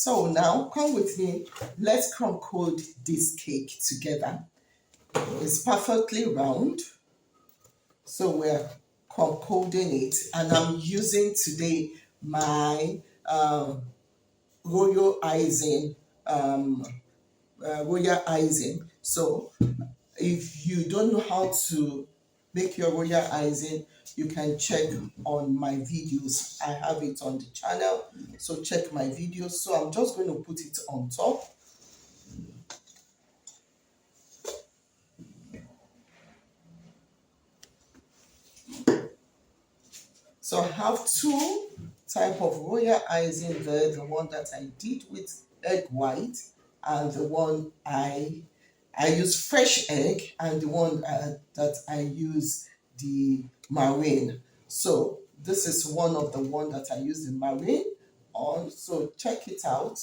So now come with me. Let's crumb coat this cake together. It's perfectly round. So we're crumb coating it, and I'm using today my royal icing. Royal icing. So if you don't know how to make your royal icing, you can check on my videos. I have it on the channel, so check my videos. So I'm just going to put it on top. So I have two type of royal icing there, the one that I did with egg white, and the one I use fresh egg, and the one that I use the marine. So this is one of the one that I use the marine on. So check it out.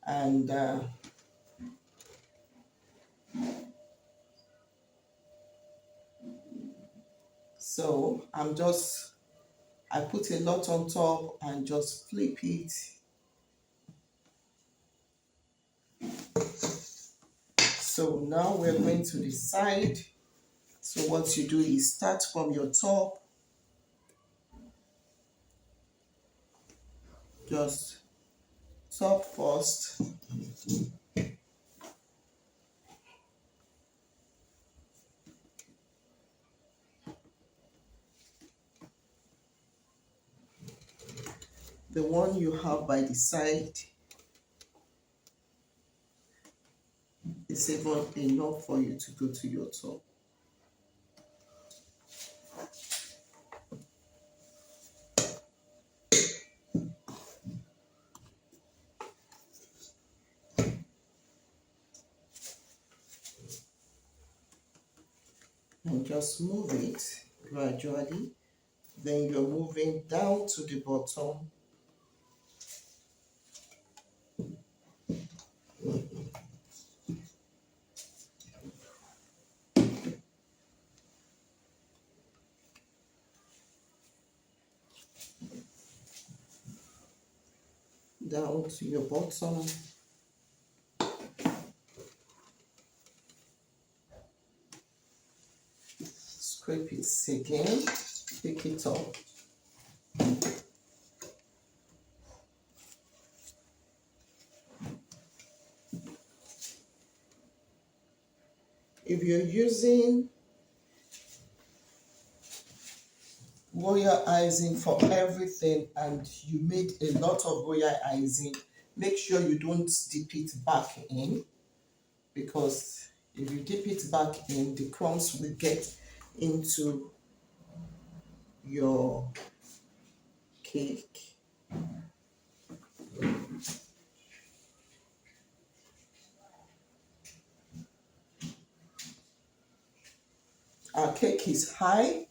And so I put a lot on top and just flip it. So now we're going to the side. So what you do is start from your top. Just top first. The one you have by the side is even enough for you to go to your top. And just move it gradually. Then you're moving down to the bottom. Down to your bottom. Scrape it again, pick it up. If you're using royal icing for everything and you made a lot of royal icing, make sure you don't dip it back in, because if you dip it back in, the crumbs will get into your cake. Our cake is high.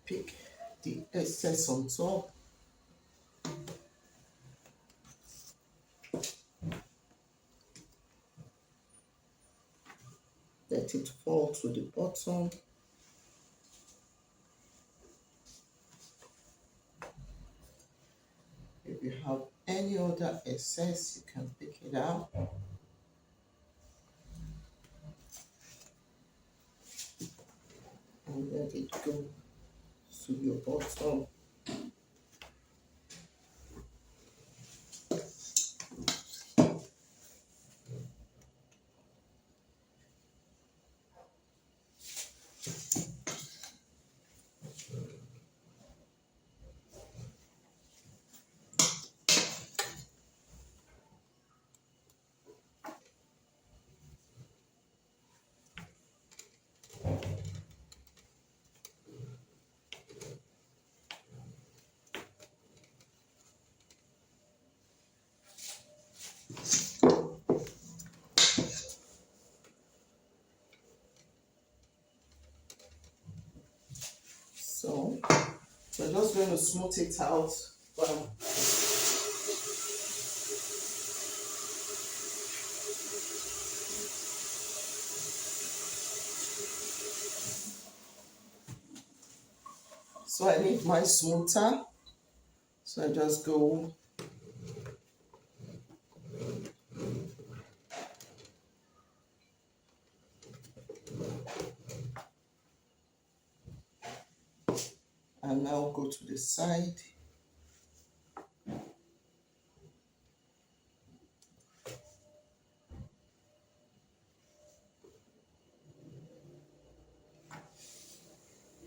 Pick the excess on top. Let it fall to the bottom. If you have any other excess, you can pick it out. And let it go to your bottom. So we're just going to smooth it out. So I need my smoother. So I just go and now go to the side.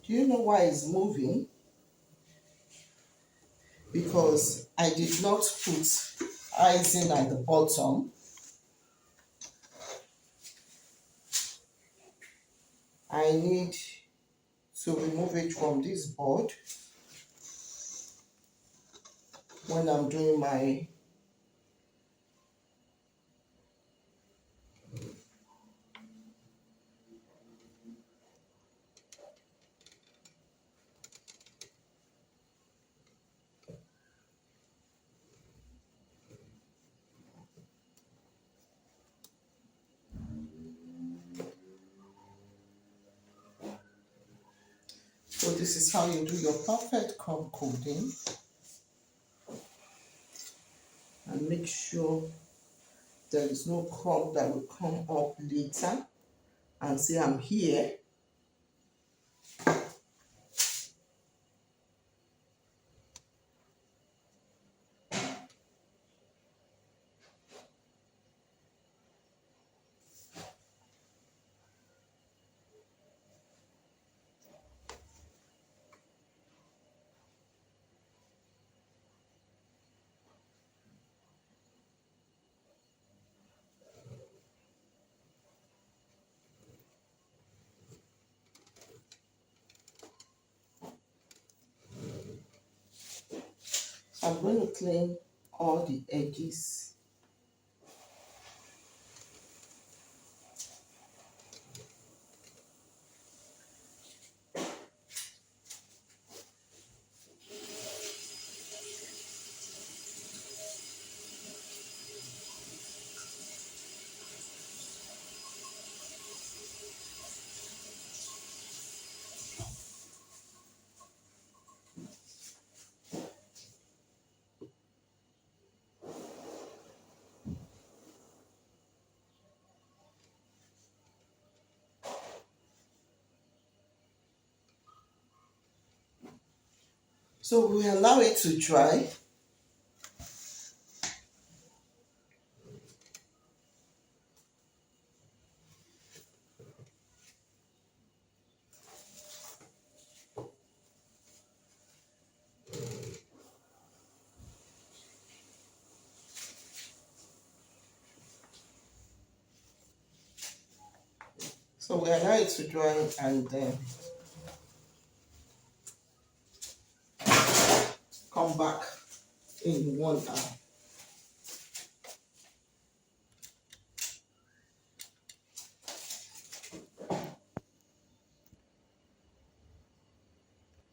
Do you know why it's moving? Because I did not put icing at the bottom. I need to remove it from this board when I'm doing my so this is how you do your perfect crumb coating. And make sure there is no crumb that will come up later and say I'm here. I'm going to clean all the edges. So we allow it to dry. So we allow it to dry and then come back in 1 hour.